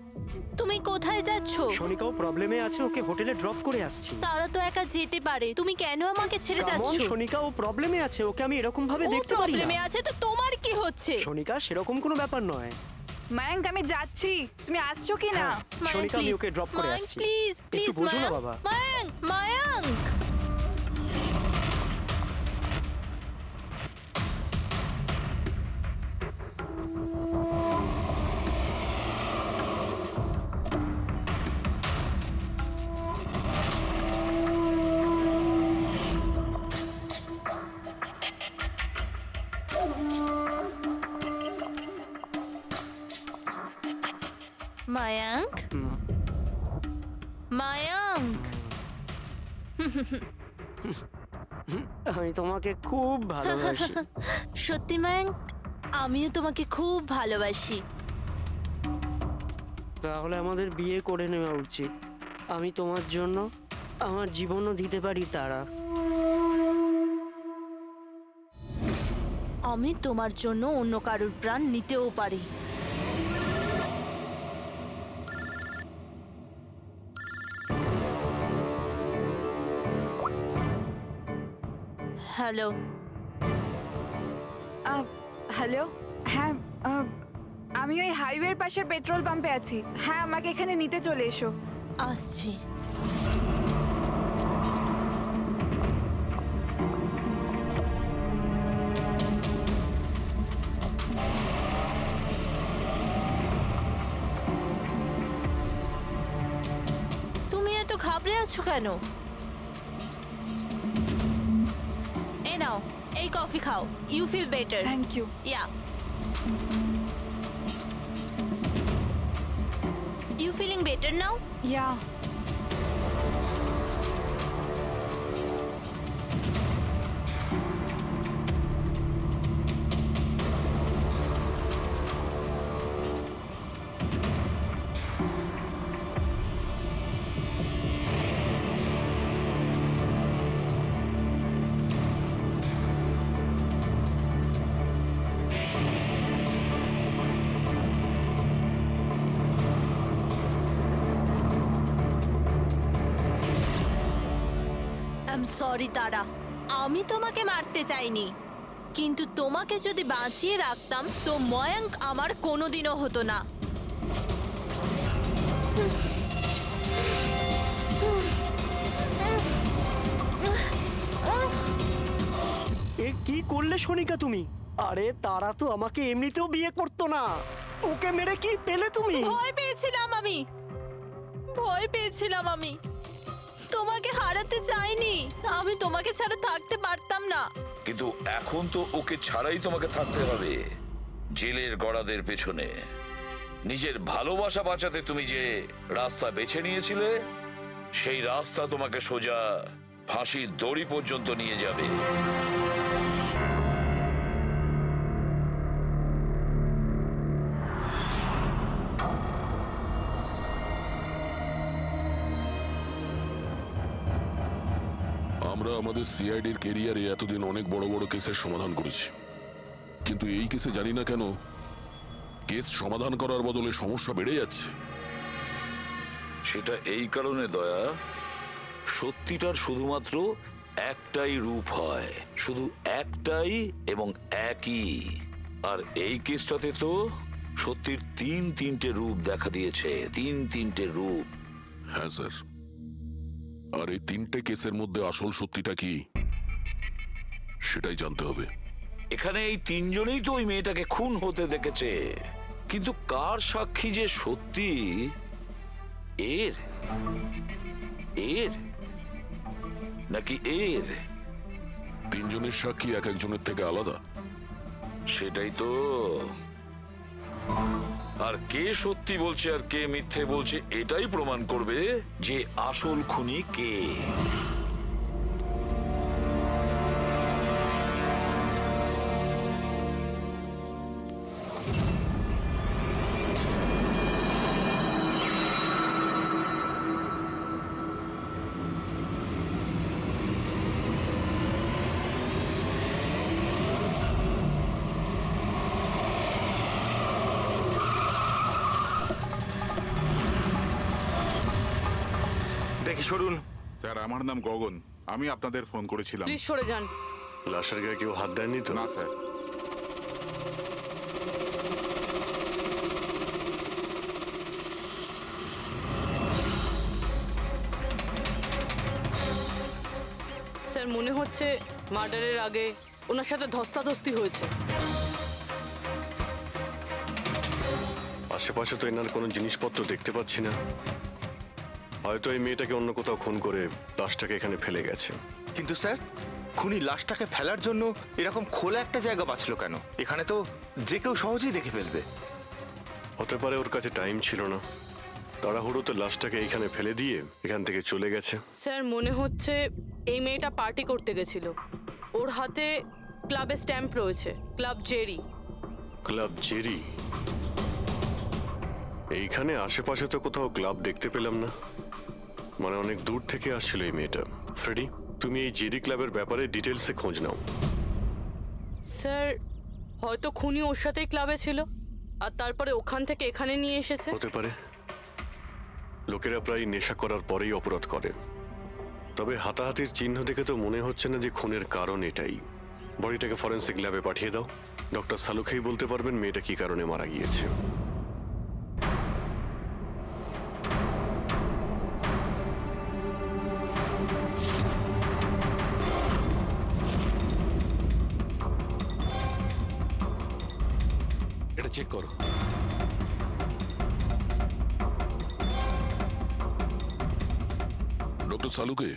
তুমি কোথায় যাচ্ছ?
সোনিকাও প্রবলেমে আছে, ওকে হোটেলে ড্রপ করে আসছি।
তারা তো একা যেতে পারে, তুমি কেন আমাকে ছেড়ে যাচ্ছ?
সোনিকা ও প্রবলেমে আছে, ওকে আমি এরকম ভাবে দেখতে পারি না।
প্রবলেমে আছে তো তোমার কি হচ্ছে?
সোনিকা, সেরকম কোনো ব্যাপার নয়।
মায়াঙ্ক, আমি যাচ্ছি, তুমি আসছো কি না?
সোনিকা, আমি ওকে ড্রপ করে আসছি।
প্লিজ প্লিজ,
একটু বোঝো না বাবা।
মায়াঙ্ক, মায়াঙ্ক। মায়াঙ্ক, মায়াঙ্ক,
আমি তোমাকে খুব ভালোবাসি।
সত্যি মায়াঙ্ক, আমিও তোমাকে খুব ভালোবাসি।
তাহলে আমাদের বিয়ে করে নেওয়া উচিত। আমি তোমার জন্য আমার জীবনও দিতে পারি তারা।
আমি তোমার জন্য অন্য কারোর প্রাণ নিতেও পারি। হ্যালো,
হ্যালো, হ্যাঁ, আমি ওই হাইওয়ের পাশের পেট্রোল পাম্পে আছি। হ্যাঁ, আমাকে এখানে নিতে চলে এসো।
আসছি। তুমি এত ঘাবড়ে আছো কেন? এই নাও, এই কফি খাও। You feel better.
Thank you.
Yeah, you feeling better now?
Yeah.
I am sorry Tara, আমি তোমাকে মারতে চাইনি, কিন্তু তোমাকে যদি বাঁচিয়ে রাখতাম তো ময়ঙ্ক আমার কোনোদিনও হতো না।
এ কি করলে সোনিকা তুমি? আরে তারা তো আমাকে এমনিতেও বিয়ে করতো না, ওকে মেরে কি পেলে তুমি?
ভয় পেয়েছিলাম আমি, ভয় পেয়েছিলাম আমি। তোমাকে হারাতে চাইনি, আমি তোমাকে ছাড়া থাকতে পারতাম না।
কিন্তু এখন তো ওকে ছাড়াই তোমাকে থাকতে হবে জেলের গড়াদের পেছনে। নিজের ভালোবাসা বাঁচাতে তুমি যে রাস্তা বেছে নিয়েছিলে, সেই রাস্তা তোমাকে সোজা ফাঁসির দড়ি পর্যন্ত নিয়ে যাবে।
আমরা আমাদের সিআইডির কেরিয়ারে এতদিন অনেক বড় বড় কেসের সমাধান করেছি, কিন্তু এই কেসে জানি না কেন কেস সমাধান করার বদলে সমস্যা বেড়ে যাচ্ছে।
সেটা এই কারণে দয়া, সত্যিটার শুধুমাত্র একটাই রূপ হয়, শুধু একটাই এবং একই। আর এই কেসটাতে তো সত্যির তিনটে রূপ দেখা দিয়েছে, তিনটে রূপ।
হ্যাঁ স্যার, আর এই তিনটে কেসের মধ্যে আসল সত্যিটা কি সেটাই জানতে হবে।
এখানে এই তিনজনেই তো ওই মেয়েটাকে খুন হতে দেখেছে, কিন্তু কার সাক্ষী যে সত্যি, এর এর নাকি এর?
তিনজনের সাক্ষী এক একজনের থেকে আলাদা।
সেটাই তো। আর কে সত্যি বলছে আর কে মিথ্যে বলছে এটাই প্রমাণ করবে যে আসল খুনি কে।
দেখি সরুন। স্যার, আমার নাম গগন, আমি আপনাদের ফোন করেছিলাম।
প্লিজ সরে যান।
লাশের গায়ে কেউ হাত দেয়নি তো?
না স্যার।
স্যার, মনে হচ্ছে মার্ডারের আগে ওনার সাথে ধস্তাধস্তি হয়েছে।
আশেপাশে তো এনার কোনো জিনিসপত্র দেখতে পাচ্ছি না। হয়তো এই মেয়েটাকে অন্য কোথাও খুন করে লাশটাকে এখানে ফেলে গেছে।
কিন্তু স্যার, খুনি লাশটাকে ফেলার জন্য এরকম খোলা একটা জায়গা বাঁচলো কেন? এখানে তো যে কেউ সহজেই দেখে ফেলবে।
হতে পারে ওর কাছে টাইম ছিল না, তাড়াহুড়োতে লাশটাকে এইখানে ফেলে দিয়ে এখান থেকে চলে গেছে।
স্যার, মনে হচ্ছে এই মেয়েটা পার্টি করতে গেছিল। ওর হাতে ক্লাবের স্ট্যাম্প রয়েছে, ক্লাব জেরি।
Club Jerry? এইখানে আশেপাশে তো কোথাও ক্লাব দেখতে পেলাম না। মানে অনেক দূর থেকে আসছিল এই মেয়েটা। ফ্রেডি, তুমি এই জেডি ক্লাবের ব্যাপারে ডিটেলসে খোঁজ নাও।
স্যার হয়তো খুনি ওর সাথেই ক্লাবে ছিল আর তারপরে ওখান থেকে এখানে নিয়ে এসেছে।
হতে পারে। লোকেরা প্রায় নেশা করার পরেই অপরাধ করে। তবে হাতাহাতির চিহ্ন দেখে তো মনে হচ্ছে না যে খুনের কারণ এটাই। বডিটাকে ফরেন্সিক ল্যাবে পাঠিয়ে দাও। ডক্টর সালুখেই বলতে পারবেন মেয়েটা কি কারণে মারা গিয়েছে।
এটা চেক করো। ডক্টর সালুকে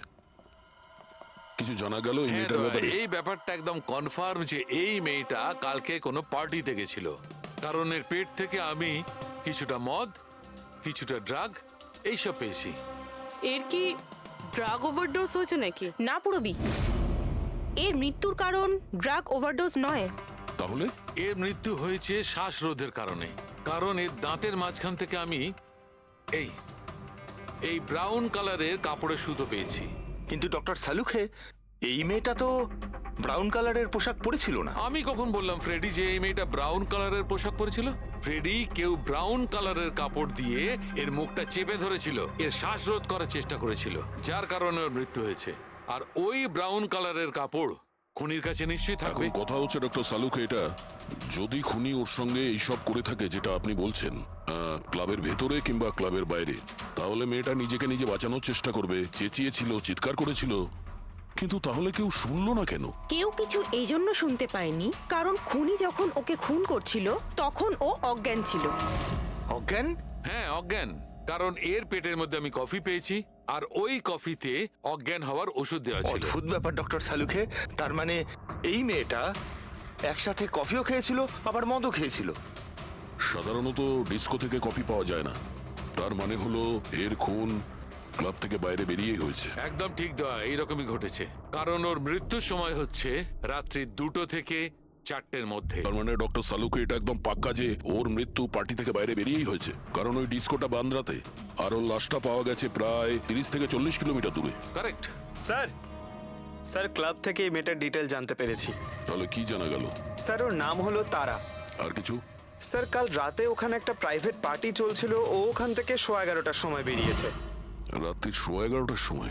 কিছু জানা গেল এই মেয়েটার ব্যাপারে?
এই ব্যাপারটা একদম কনফার্ম যে এই মেয়েটা কালকে কোনো পার্টিতে গেছিল, কারণ এর পেট থেকে আমি কিছুটা মদ, কিছুটা ড্রাগ এইসব পেয়েছি।
এর কি ড্রাগ ওভারডোজ হয়েছে নাকি?
না পুরবি, এর মৃত্যুর কারণ ড্রাগ ওভারডোজ নয়।
তাহলে
এর মৃত্যু হয়েছে শ্বাসরোধের কারণে, কারণ এর দাঁতের মাঝখান থেকে আমি এই ব্রাউন কালারের কাপড়ের সুতো পেয়েছি।
কিন্তু ডক্টর সালুখে, এই মেয়েটা তো ব্রাউন কালারের পোশাক পরেছিল না।
আমি কখন বললাম ফ্রেডি যে এই মেয়েটা ব্রাউন কালারের পোশাক পরেছিল? ফ্রেডি, কেউ ব্রাউন কালারের কাপড় দিয়ে এর মুখটা চেপে ধরেছিল, এর শ্বাসরোধ করার চেষ্টা করেছিল, যার কারণে ওর মৃত্যু হয়েছে। আর ওই ব্রাউন কালারের কাপড় খুনির কাছে নিশ্চয়ই থাকবে।
এখন কথা হচ্ছে ডক্টর সালুকে, এটা যদি খুনি ওর সঙ্গে এইসব করে থাকে যেটা আপনি বলছেন, ক্লাবের ভেতরে কিংবা ক্লাবের বাইরে, তাহলে মেয়েটা নিজেকে নিজে বাঁচানোর চেষ্টা করবে, চেঁচিয়েছিল, চিৎকার করেছিল, কিন্তু তাহলে কেউ শুনলো না কেন?
কেউ কিছু এই জন্য শুনতে পায়নি কারণ খুনি যখন ওকে খুন করছিল তখন ও অজ্ঞান ছিল।
অজ্ঞান?
হ্যাঁ, অজ্ঞান। কারণ এর পেটের মধ্যে আমি কফি পেয়েছি, আর ওই কফিতে অজ্ঞান হওয়ার ওষুধ দেওয়া ছিল।
অদ্ভুত ব্যাপার ডক্টর সালুখে। তার মানে এই মেয়েটা একসাথে কফিও খেয়েছিল আবার মদও খেয়েছিল।
সাধারণত ডিস্কো থেকে কফি পাওয়া যায় না, তার মানে হলো এর খুন ক্লাব থেকে বাইরে বেরিয়েই হয়েছে।
একদম ঠিক দেওয়া, এইরকমই ঘটেছে। কারণ ওর মৃত্যুর সময় হচ্ছে রাত্রি 2টো থেকে 4টের মধ্যে।
তার মানে ডক্টর সালুকে এটা একদম পাক্কা যে ওর মৃত্যু পার্টি থেকে বাইরে বেরিয়েই হয়েছে, কারণ ওই ডিস্কোটা বান্দ্রাতে, আর ওর লাশটা পাওয়া গেছে প্রায় 30 থেকে 40 কিলোমিটার দূরে।
কারেক্ট
স্যার ক্লাব থেকে এই মেয়েটার ডিটেল জানতে পেরেছি।
তাহলে কি জানা গেল?
স্যার ওর নাম হলো তারা।
আর কিছু?
স্যার কাল রাতে ওখানে একটা প্রাইভেট পার্টি চলছিল, ও ওখান থেকে 11:15টার সময় বেরিয়েছে।
রাত্রি 11:15টার সময়?